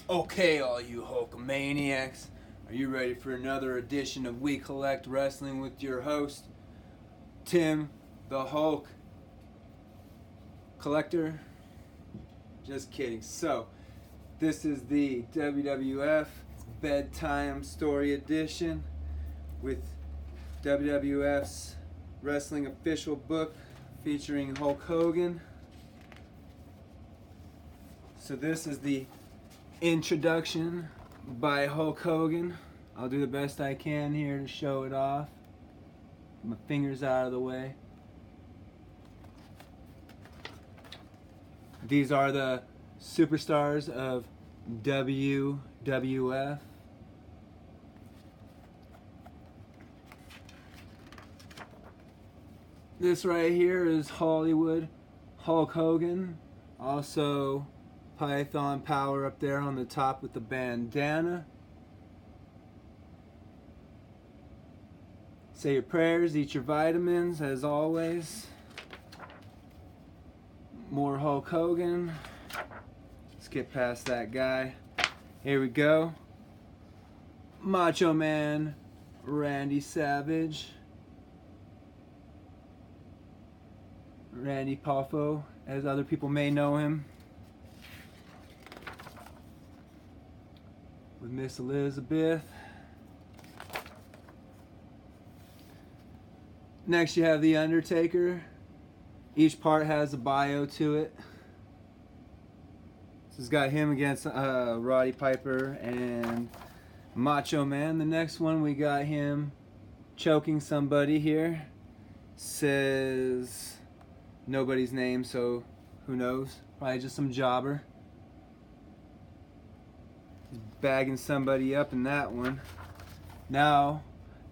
Okay, all you Hulkamaniacs, are you ready for another edition of We Collect Wrestling with your host, Tim the Hulk Collector? Just kidding. So, this is the WWF Bedtime Story Edition with WWF's Wrestling Official Book featuring Hulk Hogan. So this is the introduction by Hulk Hogan. I'll do the best I can here to show it off. My fingers out of the way. These are the superstars of WWF. This right here is Hollywood Hulk Hogan. Also Python Power up there on the top with the bandana. Say your prayers, eat your vitamins as always. More Hulk Hogan. Let's get past that guy. Here we go. Macho Man Randy Savage. Randy Poffo, as other people may know him. With Miss Elizabeth. Next you have The Undertaker. Each part has a bio to it. This has got him against Roddy Piper and Macho Man. The next one we got him choking somebody here. Says nobody's name, so who knows? Probably just some jobber. He's bagging somebody up in that one. Now,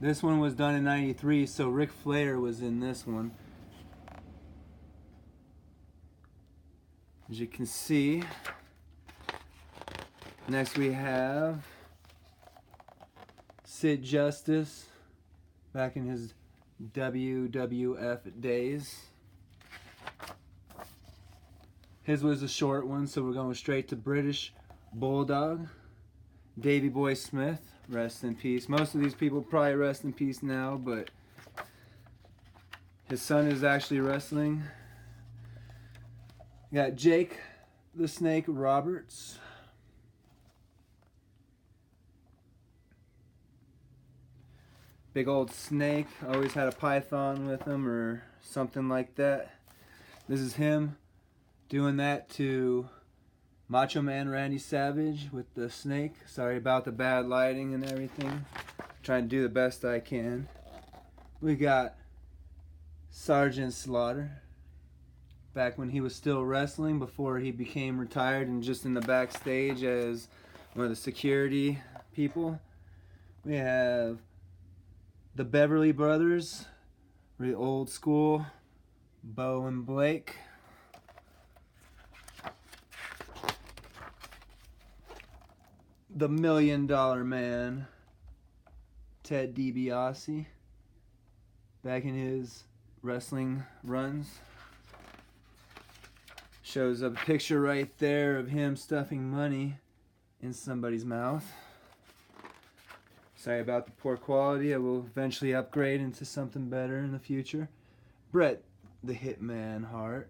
this one was done in '93, so Rick Flair was in this one. As you can see. Next we have Sid Justice back in his WWF days. His was a short one, so we're going straight to British Bulldog. Davey Boy Smith, rest in peace. Most of these people probably rest in peace now, but his son is actually wrestling. You got Jake the Snake Roberts. Big old snake, always had a python with him or something like that. This is him doing that to Macho Man Randy Savage with the snake. Sorry about the bad lighting and everything. Trying to do the best I can. We got Sergeant Slaughter. Back when he was still wrestling before he became retired and just in the backstage as one of the security people. We have the Beverly Brothers, really old school, Bo and Blake. The $1 Million Man, Ted DiBiase, back in his wrestling runs. Shows a picture right there of him stuffing money in somebody's mouth. Sorry about the poor quality. I will eventually upgrade into something better in the future. Bret the Hitman Hart.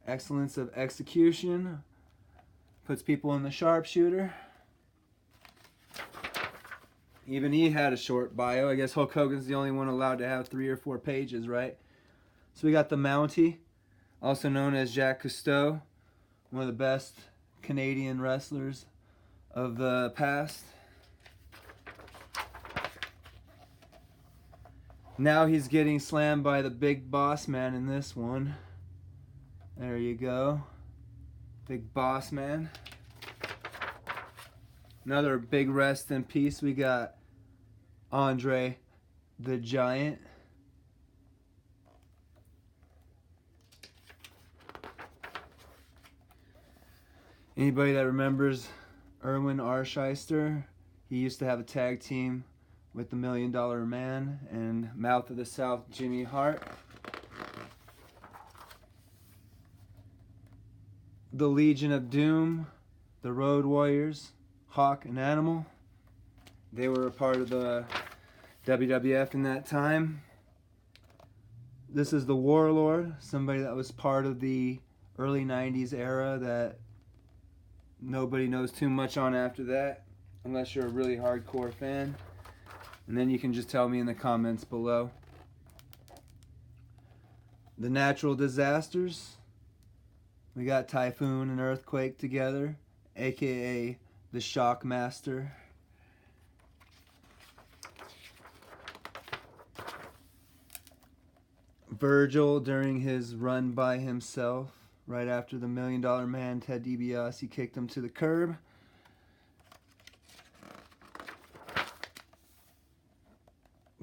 Excellence of execution. Puts people in the sharpshooter. Even he had a short bio. I guess Hulk Hogan's the only one allowed to have 3 or 4 pages, right? So we got the Mountie, also known as Jacques Cousteau, one of the best Canadian wrestlers of the past. Now he's getting slammed by the Big Boss Man in this one. There you go. Big Boss Man. Another big rest in peace. We got Andre the Giant. Anybody that remembers Erwin Arsheister, he used to have a tag team with the $1 Million Man and Mouth of the South Jimmy Hart. The Legion of Doom, the Road Warriors, Hawk and Animal. They were a part of the WWF in that time. This is the Warlord, somebody that was part of the early 90s era that nobody knows too much on after that, unless you're a really hardcore fan. And then you can just tell me in the comments below. The Natural Disasters. We got Typhoon and Earthquake together, aka the Shockmaster. Virgil during his run by himself, right after the $1 Million Man, Ted DiBiase, kicked him to the curb.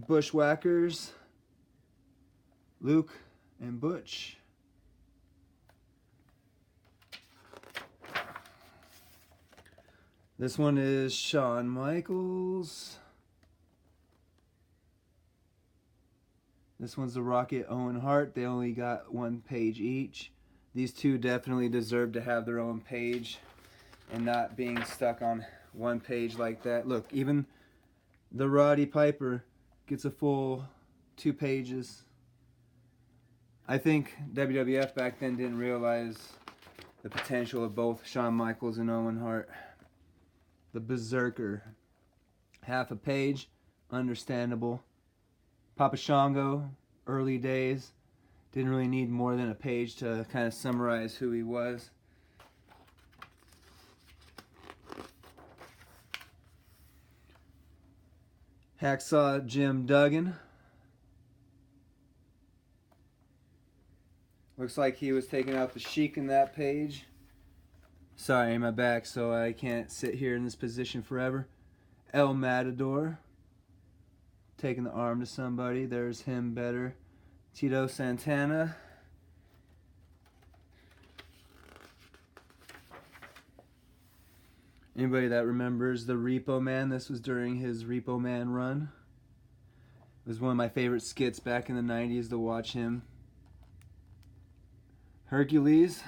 Bushwhackers, Luke and Butch. This one is Shawn Michaels. This one's the Rocket, Owen Hart. They only got one page each. These two definitely deserve to have their own page and not being stuck on one page like that. Look, even the Roddy Piper gets a full 2 pages. I think WWF back then didn't realize the potential of both Shawn Michaels and Owen Hart. The Berserker, half a page, understandable. Papa Shango, early days, didn't really need more than a page to kind of summarize who he was. Hacksaw Jim Duggan. Looks like he was taking out the Sheik in that page. Sorry, my back, so I can't sit here in this position forever. El Matador, taking the arm to somebody. There's him better. Tito Santana. Anybody that remembers the Repo Man, this was during his Repo Man run. It was one of my favorite skits back in the 90s to watch him. Hercules.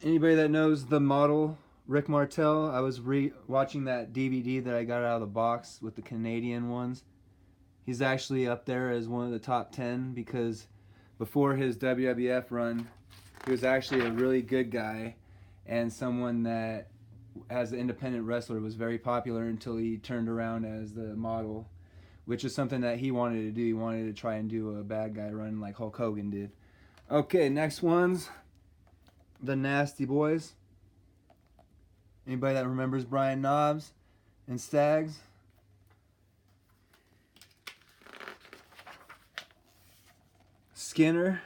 Anybody that knows the model, Rick Martel, I was watching that DVD that I got out of the box with the Canadian ones. He's actually up there as one of the top 10 because before his WWF run, he was actually a really good guy and someone that, as an independent wrestler, was very popular until he turned around as the model, which is something that he wanted to do. He wanted to try and do a bad guy run like Hulk Hogan did. Okay, next one's the Nasty Boys. Anybody that remembers Brian Knobbs and Stags? Skinner.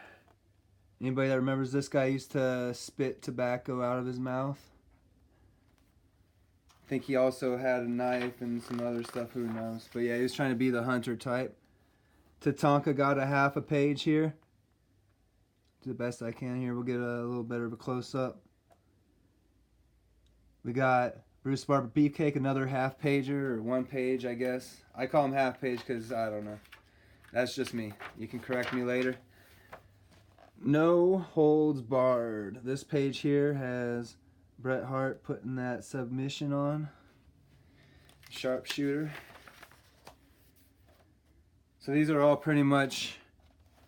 Anybody that remembers this guy used to spit tobacco out of his mouth? I think he also had a knife and some other stuff, who knows. But yeah, he was trying to be the hunter type. Tatanka got a half a page here. Do the best I can here. We'll get a little better of a close-up. We got Bruce Barber Beefcake, another half pager, or 1 page, I guess. I call him half page because I don't know. That's just me. You can correct me later. No Holds Barred. This page here has Bret Hart putting that submission on. Sharpshooter. So these are all pretty much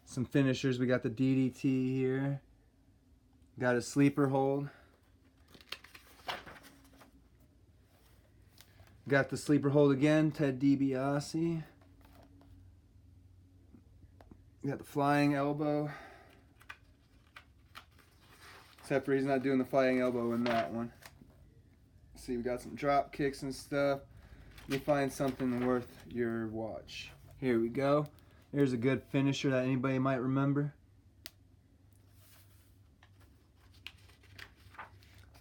some finishers. We got the DDT here. Got a sleeper hold. Got the sleeper hold again, Ted DiBiase. Got the flying elbow. Except for he's not doing the flying elbow in that one. See, we got some drop kicks and stuff. Let me find something worth your watch. Here we go. Here's a good finisher that anybody might remember.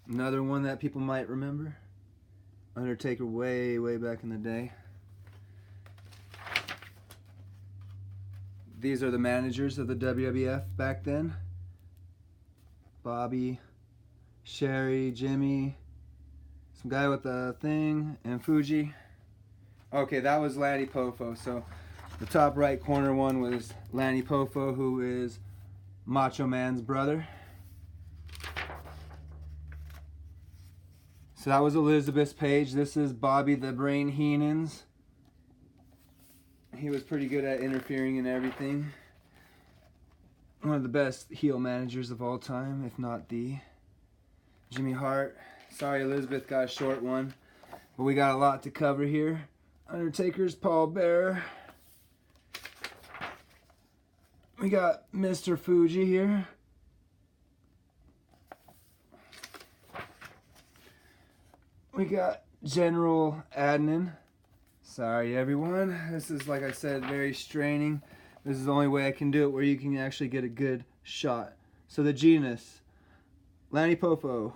Another one that people might remember. Undertaker way back in the day. These are the managers of the WWF back then. Bobby, Sherry, Jimmy, some guy with a thing, and Fuji. Okay, that was Lanny Poffo. So the top right corner one was Lanny Poffo, who is Macho Man's brother. So that was Elizabeth's page. This is Bobby the Brain Heenan's. He was pretty good at interfering in everything. One of the best heel managers of all time, if not the. Jimmy Hart. Sorry Elizabeth got a short one, but we got a lot to cover here. Undertaker's Paul Bearer. We got Mr. Fuji here. We got General Adnan. Sorry everyone, this is, like I said, very straining. This is the only way I can do it where you can actually get a good shot. So the Genus, Lanny Poffo,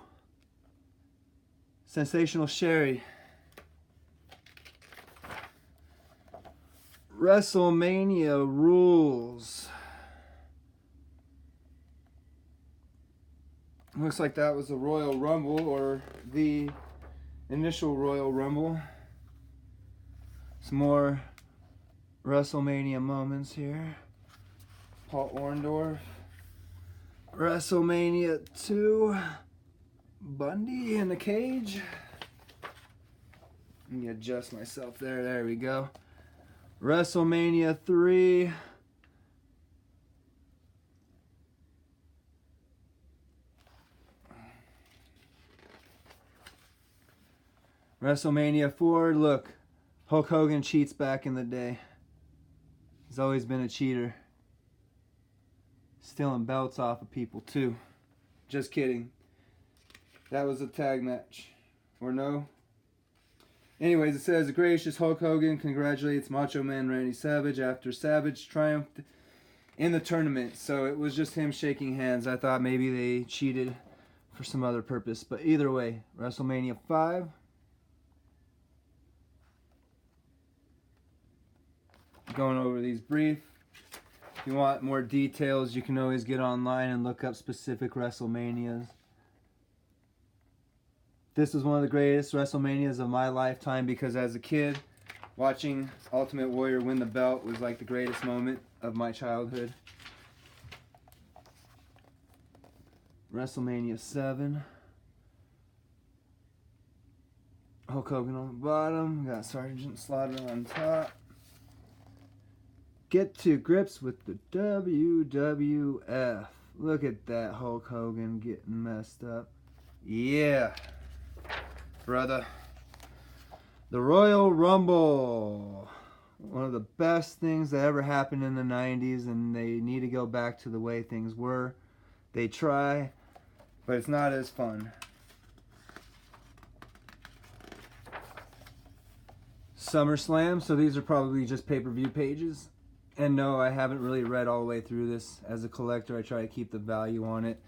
Sensational Sherry, WrestleMania Rules. Looks like that was the Royal Rumble, or the initial Royal Rumble. Some more WrestleMania moments here. Paul Orndorff. WrestleMania 2. Bundy in the cage. Let me adjust myself there. There we go. WrestleMania 3. WrestleMania 4. Look, Hulk Hogan cheats back in the day. He's always been a cheater. Stealing belts off of people too. Just kidding. That was a tag match. Or no? Anyways, it says, the gracious Hulk Hogan congratulates Macho Man Randy Savage after Savage triumphed in the tournament. So it was just him shaking hands. I thought maybe they cheated for some other purpose. But either way, WrestleMania 5. Going over these brief. If you want more details, you can always get online and look up specific WrestleManias. This was one of the greatest WrestleManias of my lifetime because as a kid, watching Ultimate Warrior win the belt was like the greatest moment of my childhood. WrestleMania 7. Hulk Hogan on the bottom. Got Sergeant Slaughter on top. Get to grips with the WWF. Look at that Hulk Hogan getting messed up. Yeah, brother. The Royal Rumble. One of the best things that ever happened in the 90s, and they need to go back to the way things were. They try, but it's not as fun. SummerSlam. So these are probably just pay-per-view pages. And no, I haven't really read all the way through this. As a collector, I try to keep the value on it.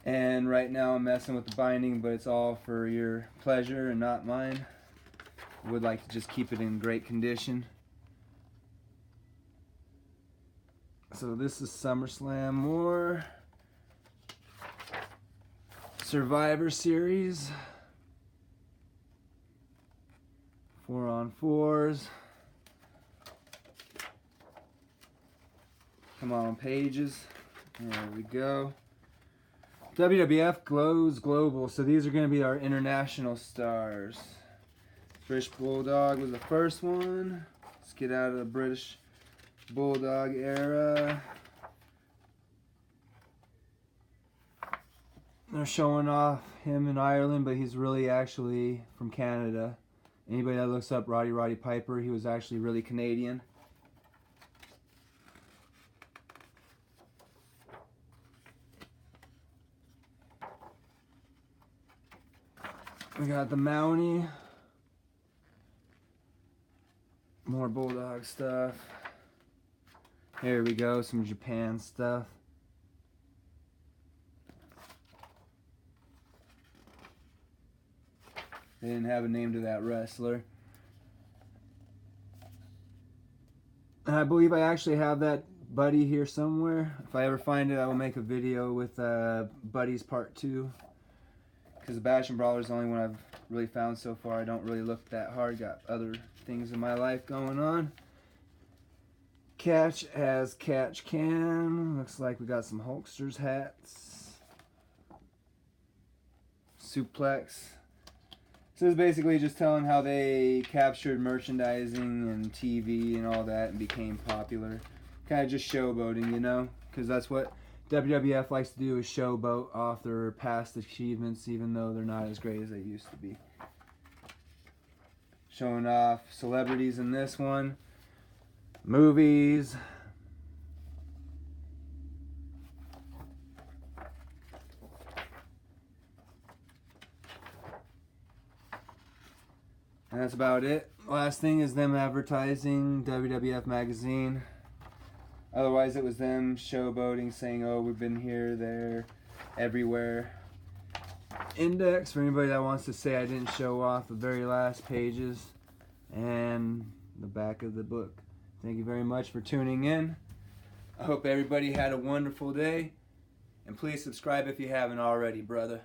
And right now I'm messing with the binding, but it's all for your pleasure and not mine. I would like to just keep it in great condition. So this is SummerSlam. More Survivor Series. 4-on-4s. Come on, pages. There we go. WWF Glows Global. So these are going to be our international stars. British Bulldog was the first one. Let's get out of the British Bulldog era. They're showing off him in Ireland, but he's really actually from Canada. Anybody that looks up Roddy Piper, he was actually really Canadian. We got the Mountie. More Bulldog stuff. Here we go, some Japan stuff. They didn't have a name to that wrestler. And I believe I actually have that Buddy here somewhere. If I ever find it, I will make a video with Buddy's Part 2. Because the Bash and Brawler is the only one I've really found so far. I don't really look that hard. Got other things in my life going on. Catch as catch can. Looks like we got some Hulksters hats. Suplex. So it's basically just telling how they captured merchandising and TV and all that and became popular. Kind of just showboating, you know? Because that's what WWF likes to do, is showboat off their past achievements, even though they're not as great as they used to be. Showing off celebrities in this one. Movies. And that's about it. Last thing is them advertising WWF magazine. Otherwise it was them showboating, saying, oh, we've been here, there, everywhere. Index for anybody that wants to say I didn't show off the very last pages. And the back of the book. Thank you very much for tuning in. I hope everybody had a wonderful day. And please subscribe if you haven't already, brother.